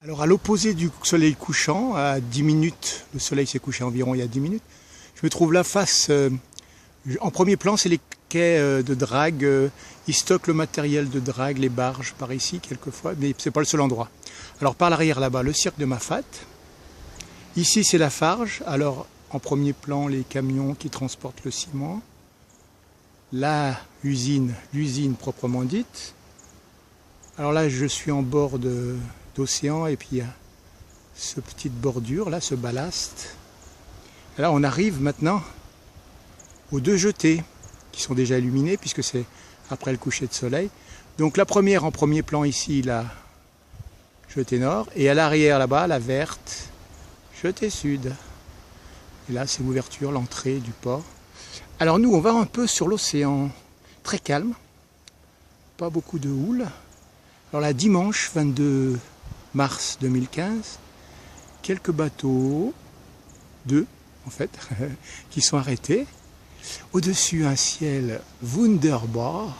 Alors à l'opposé du soleil couchant, à 10 minutes, le soleil s'est couché environ il y a 10 minutes, je me trouve là face, en premier plan c'est les quais de drague, ils stockent le matériel de drague, les barges par ici quelquefois, mais c'est pas le seul endroit. Alors par l'arrière là-bas, le cirque de Mafate, ici c'est la Farge, alors en premier plan les camions qui transportent le ciment, la usine, l'usine proprement dite. Alors là je suis en bord d'océan et puis il y a ce petite bordure là, ce ballast. Et là on arrive maintenant aux deux jetées qui sont déjà illuminées puisque c'est après le coucher de soleil. Donc la première en premier plan ici, la jetée nord, et à l'arrière là-bas la verte, jetée sud. Et là c'est l'ouverture, l'entrée du port. Alors nous on va un peu sur l'océan, très calme, pas beaucoup de houle. Alors là dimanche 22 mars 2015, quelques bateaux, deux en fait, qui sont arrêtés. Au-dessus un ciel wunderbar.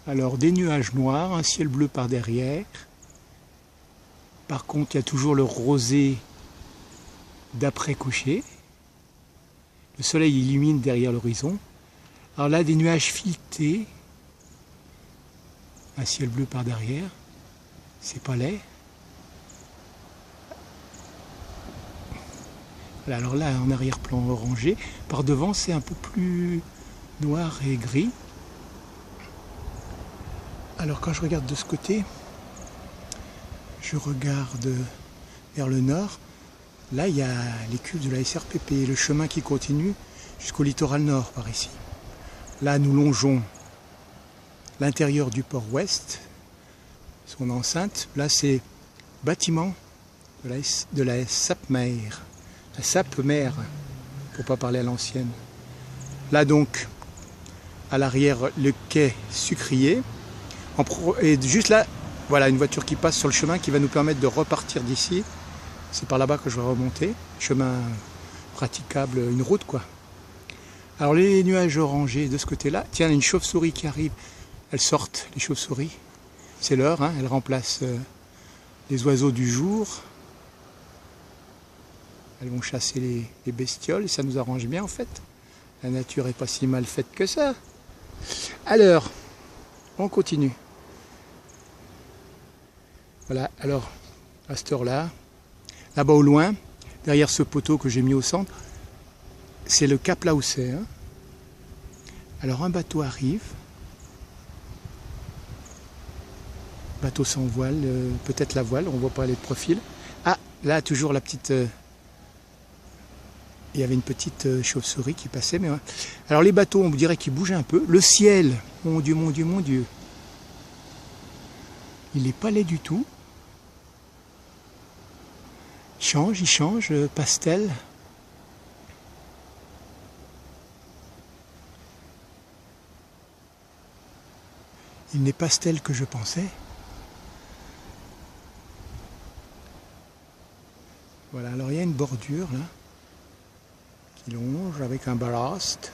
Alors des nuages noirs, un ciel bleu par derrière. Par contre il y a toujours le rosé d'après-coucher. Le soleil illumine derrière l'horizon. Alors là des nuages filetés. Un ciel bleu par derrière, c'est pas laid. Voilà, alors là, en arrière-plan orangé, par devant, c'est un peu plus noir et gris. Alors quand je regarde de ce côté, je regarde vers le nord. Là, il y a les cuves de la SRPP, le chemin qui continue jusqu'au littoral nord par ici. Là, nous longeons l'intérieur du port ouest, son enceinte. Là c'est bâtiment de la Sapmer, la Sapmer, pour pas parler à l'ancienne. Là donc à l'arrière le quai Sucrier, et juste là voilà une voiture qui passe sur le chemin qui va nous permettre de repartir d'ici. C'est par là-bas que je vais remonter, chemin praticable, une route quoi. Alors les nuages orangés de ce côté-là, tiens une chauve-souris qui arrive. Elles sortent, les chauves-souris. C'est l'heure, hein, elles remplacent les oiseaux du jour. Elles vont chasser les bestioles et ça nous arrange bien en fait. La nature n'est pas si mal faite que ça. Alors, on continue. Voilà, alors, à cette heure-là, là-bas au loin, derrière ce poteau que j'ai mis au centre, c'est le Cap Laousset. Hein. Alors un bateau arrive. Bateau sans voile, peut-être la voile, on ne voit pas les profils. Ah, là toujours la petite... il y avait une petite chauve-souris qui passait. Mais... Alors les bateaux, on dirait qu'ils bougent un peu. Le ciel, mon Dieu, mon Dieu, mon Dieu. Il n'est pas laid du tout. Il change, pastel. Il n'est pas pastel que je pensais. Voilà, alors il y a une bordure là, qui longe avec un ballast.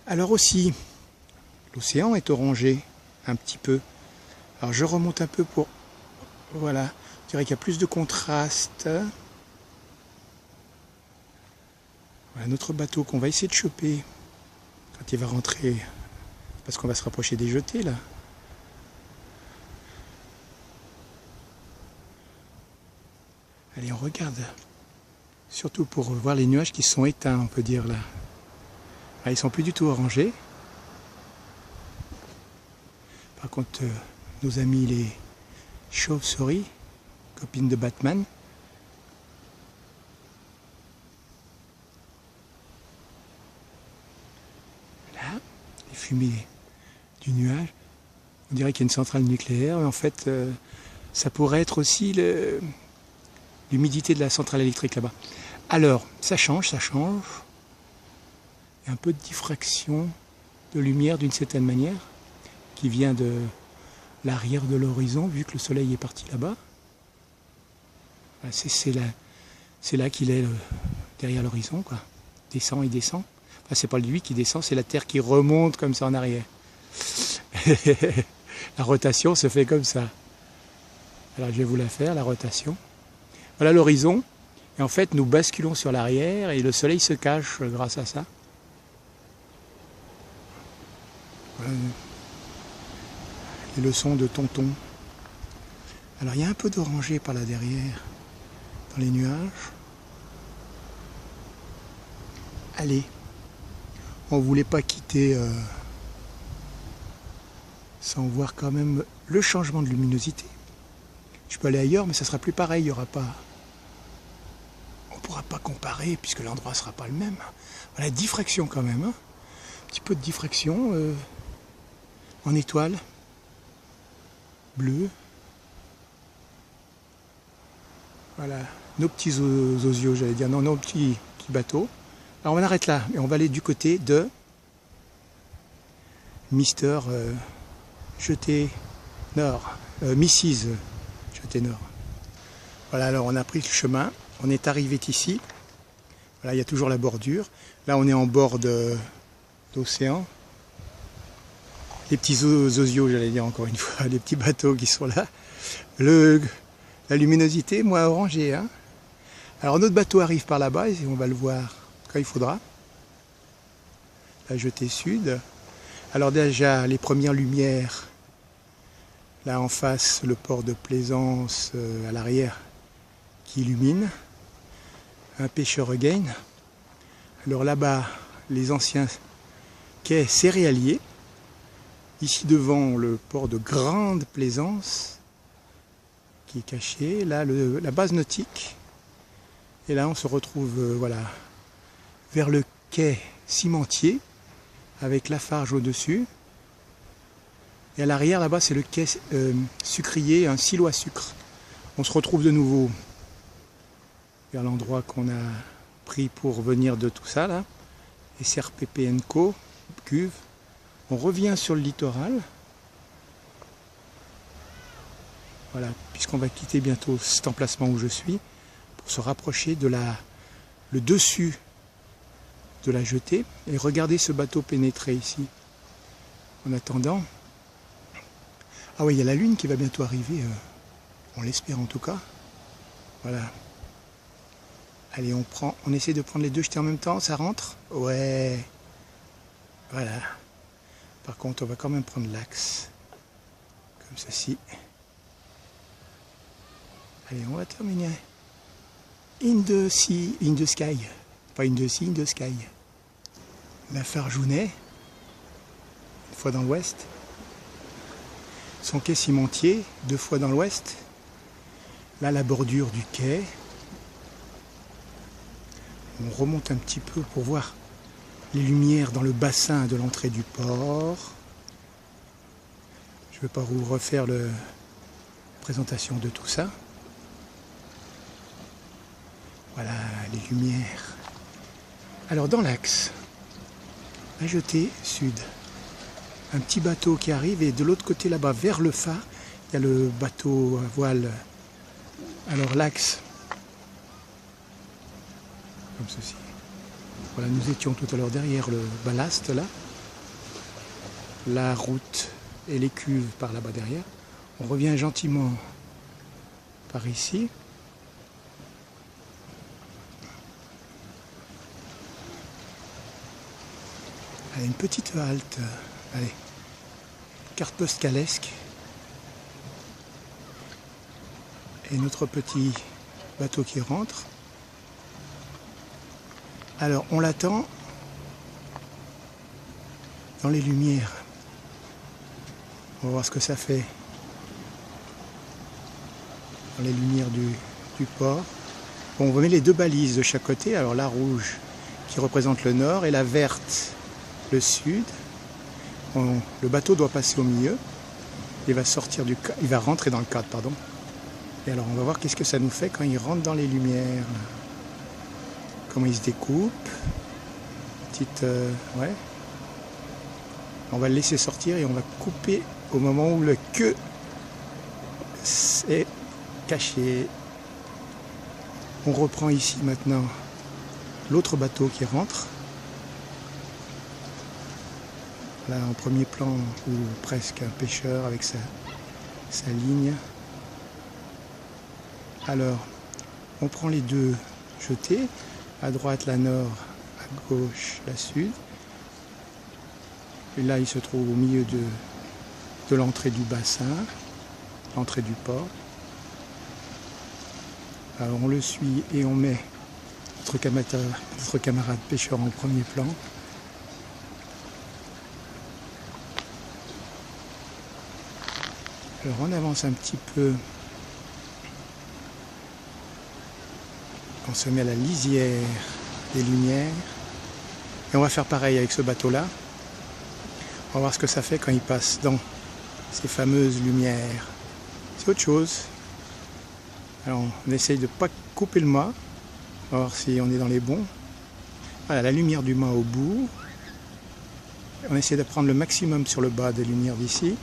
Alors aussi, l'océan est orangé un petit peu. Alors je remonte un peu pour... Voilà, je dirais qu'il y a plus de contraste. Voilà notre bateau qu'on va essayer de choper quand il va rentrer, parce qu'on va se rapprocher des jetées là. Allez, on regarde, surtout pour voir les nuages qui sont éteints, on peut dire là. Ah, ils sont plus du tout orangés. Par contre, nos amis les chauves-souris, copines de Batman. Là, les fumées du nuage. On dirait qu'il y a une centrale nucléaire, mais en fait, ça pourrait être aussi l'humidité de la centrale électrique là-bas. Alors, ça change, ça change. Il y a un peu de diffraction de lumière d'une certaine manière, qui vient de l'arrière de l'horizon, vu que le soleil est parti là-bas. C'est là qu'il est derrière l'horizon, quoi. Descend et descend. Là, c'est pas lui qui descend, c'est la Terre qui remonte comme ça en arrière. La rotation se fait comme ça. Alors je vais vous la faire, la rotation. Voilà l'horizon. Et en fait, nous basculons sur l'arrière et le soleil se cache grâce à ça. Voilà les leçons de tonton. Alors il y a un peu d'orangé par là derrière, dans les nuages. Allez, on ne voulait pas quitter sans voir quand même le changement de luminosité. Je peux aller ailleurs, mais ça sera plus pareil. Il y aura pas, on ne pourra pas comparer puisque l'endroit ne sera pas le même. Voilà, diffraction quand même. Hein. Un petit peu de diffraction en étoile bleue. Voilà, nos petits osios, j'allais dire, non, nos petits bateaux. Alors on arrête là et on va aller du côté de Mister Jeté Nord, Mrs. Jeté Nord. Voilà, alors on a pris le chemin, on est arrivé ici. Voilà, il y a toujours la bordure. Là on est en bord d'océan. Les petits osios, j'allais dire encore une fois, les petits bateaux qui sont là. La luminosité, moins orangée. Hein. Alors notre bateau arrive par là-bas et on va le voir quand il faudra. La jetée sud. Alors déjà les premières lumières, là en face le port de Plaisance à l'arrière qui illumine. Un pêcheur regain. Alors là-bas les anciens quais céréaliers. Ici devant le port de Grande Plaisance qui est caché. Là la base nautique. Et là on se retrouve voilà, vers le quai cimentier avec Lafarge au-dessus. Et à l'arrière là-bas c'est le quai sucrier, un silo à sucre. On se retrouve de nouveau vers l'endroit qu'on a pris pour venir de tout ça là. SRPP & Co, cuve. On revient sur le littoral. Voilà, puisqu'on va quitter bientôt cet emplacement où je suis, pour se rapprocher de le dessus de la jetée et regarder ce bateau pénétrer ici. En attendant, ah oui, il y a la lune qui va bientôt arriver, on l'espère en tout cas. Voilà. Allez, on essaie de prendre les deux jetées en même temps, ça rentre? Ouais. Voilà. Par contre, on va quand même prendre l'axe, comme ceci. Allez, on va terminer. In the sea, in the sky. Pas in the sea, in the sky. Lafarge-Ounet, une fois dans l'ouest. Son quai cimentier, 2 fois dans l'ouest. Là, la bordure du quai. On remonte un petit peu pour voir les lumières dans le bassin de l'entrée du port. Je ne vais pas vous refaire la présentation de tout ça. Voilà les lumières. Alors dans l'axe, la jetée sud. Un petit bateau qui arrive et de l'autre côté là-bas, vers le phare, il y a le bateau à voile. Alors l'axe, comme ceci. Voilà, nous étions tout à l'heure derrière le ballast là. La route et les cuves par là-bas derrière. On revient gentiment par ici. Allez, une petite halte. Allez, carte postalesque. Et notre petit bateau qui rentre. Alors, on l'attend dans les lumières. On va voir ce que ça fait dans les lumières du port. Bon, on va mettre les deux balises de chaque côté. Alors, la rouge qui représente le nord et la verte le sud. Le bateau doit passer au milieu. Il va sortir il va rentrer dans le cadre, pardon. Et alors, on va voir qu'est-ce que ça nous fait quand il rentre dans les lumières. Comment il se découpe. Petite... ouais. On va le laisser sortir et on va couper au moment où le queue est caché. On reprend ici maintenant l'autre bateau qui rentre. Là en premier plan, ou presque un pêcheur avec sa ligne. Alors, on prend les deux jetées, à droite la nord, à gauche la sud. Et là il se trouve au milieu de l'entrée du bassin, l'entrée du port. Alors on le suit et on met notre camarade pêcheur en premier plan. Alors on avance un petit peu. On se met à la lisière des lumières. Et on va faire pareil avec ce bateau-là. On va voir ce que ça fait quand il passe dans ces fameuses lumières. C'est autre chose. Alors on essaye de ne pas couper le mât. On va voir si on est dans les bons. Voilà, la lumière du mât au bout. On essaie de prendre le maximum sur le bas des lumières d'ici.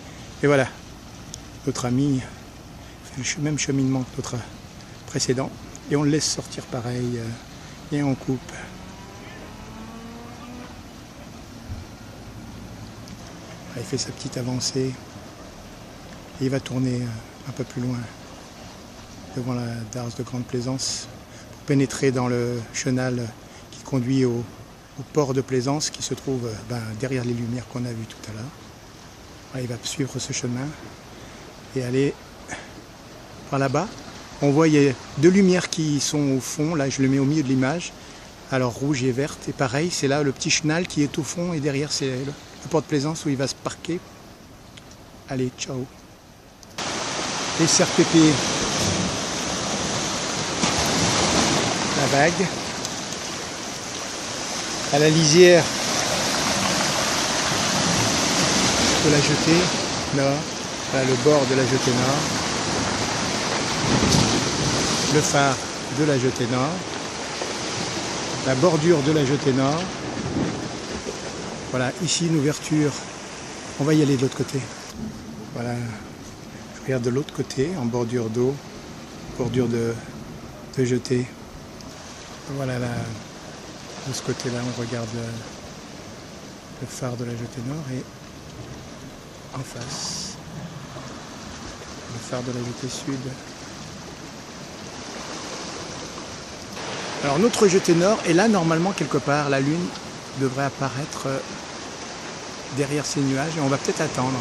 Et voilà, notre ami fait le même cheminement que notre précédent. Et on le laisse sortir pareil. Et on coupe. Il fait sa petite avancée. Et il va tourner un peu plus loin. Devant la darse de Grande Plaisance. Pour pénétrer dans le chenal qui conduit au port de Plaisance qui se trouve derrière les lumières qu'on a vues tout à l'heure. Il va suivre ce chemin et aller par là-bas. On voit il y a deux lumières qui sont au fond. Là je le mets au milieu de l'image. Alors rouge et verte. Et pareil, c'est là le petit chenal qui est au fond et derrière c'est le port de Plaisance où il va se parquer. Allez, ciao. Les SRPP. La vague. À la lisière de la jetée nord, voilà le bord de la jetée nord, le phare de la jetée nord, la bordure de la jetée nord. Voilà, ici une ouverture, on va y aller de l'autre côté. Voilà, je regarde de l'autre côté, en bordure d'eau, bordure de jetée. Voilà, là, de ce côté-là, on regarde le phare de la jetée nord et en face, le phare de la jetée sud. Alors notre jetée nord est là normalement quelque part, la lune devrait apparaître derrière ces nuages et on va peut-être attendre.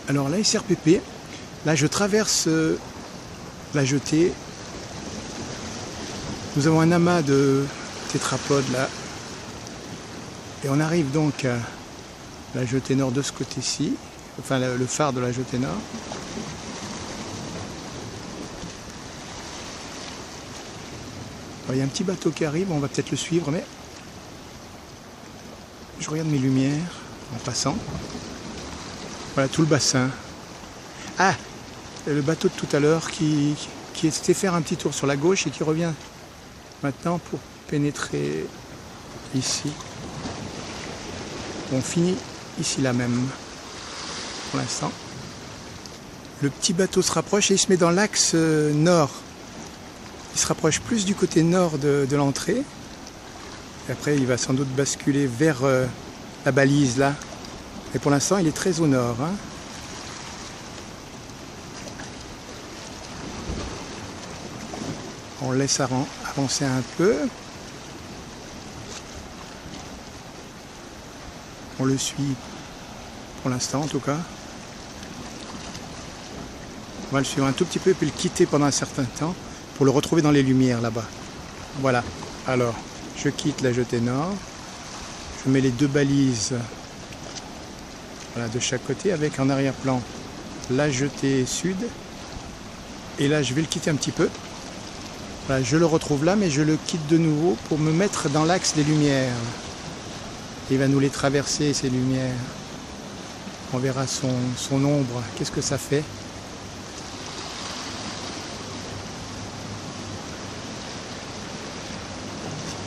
Alors là, SRPP, là je traverse la jetée. Nous avons un amas de tétrapodes là. Et on arrive donc à la jetée nord de ce côté-ci, enfin le phare de la jetée nord. Alors, il y a un petit bateau qui arrive, on va peut-être le suivre, mais je regarde mes lumières en passant. Voilà tout le bassin. Ah, le bateau de tout à l'heure qui était faire un petit tour sur la gauche et qui revient maintenant pour pénétrer ici. On finit ici là même pour l'instant. Le petit bateau se rapproche et il se met dans l'axe nord. Il se rapproche plus du côté nord de l'entrée. Et après il va sans doute basculer vers la balise là. Et pour l'instant il est très au nord. On le laisse avancer un peu. On le suit pour l'instant en tout cas. On va le suivre un tout petit peu et puis le quitter pendant un certain temps pour le retrouver dans les lumières là-bas. Voilà. Alors, je quitte la jetée nord. Je mets les deux balises voilà, de chaque côté avec en arrière-plan la jetée sud. Et là, je vais le quitter un petit peu. Voilà, je le retrouve là, mais je le quitte de nouveau pour me mettre dans l'axe des lumières. Il va nous les traverser, ces lumières. On verra son ombre. Qu'est-ce que ça fait?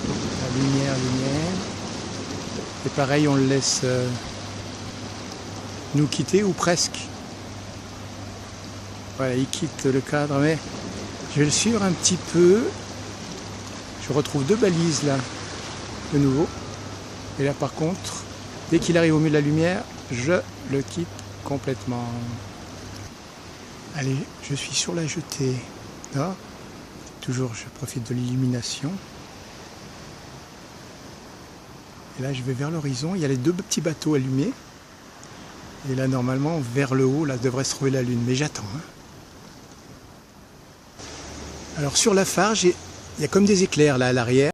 La lumière. Et pareil, on le laisse nous quitter, ou presque. Voilà, il quitte le cadre, mais je vais le suivre un petit peu. Je retrouve deux balises là. de nouveau. Et là par contre, dès qu'il arrive au milieu de la lumière, je le quitte complètement. Allez, je suis sur la jetée là. Toujours, je profite de l'illumination. Et là, je vais vers l'horizon. Il y a les deux petits bateaux allumés. Et là, normalement, vers le haut, là, devrait se trouver la lune. Mais j'attends. Alors, sur la Farge, il y a comme des éclairs là à l'arrière.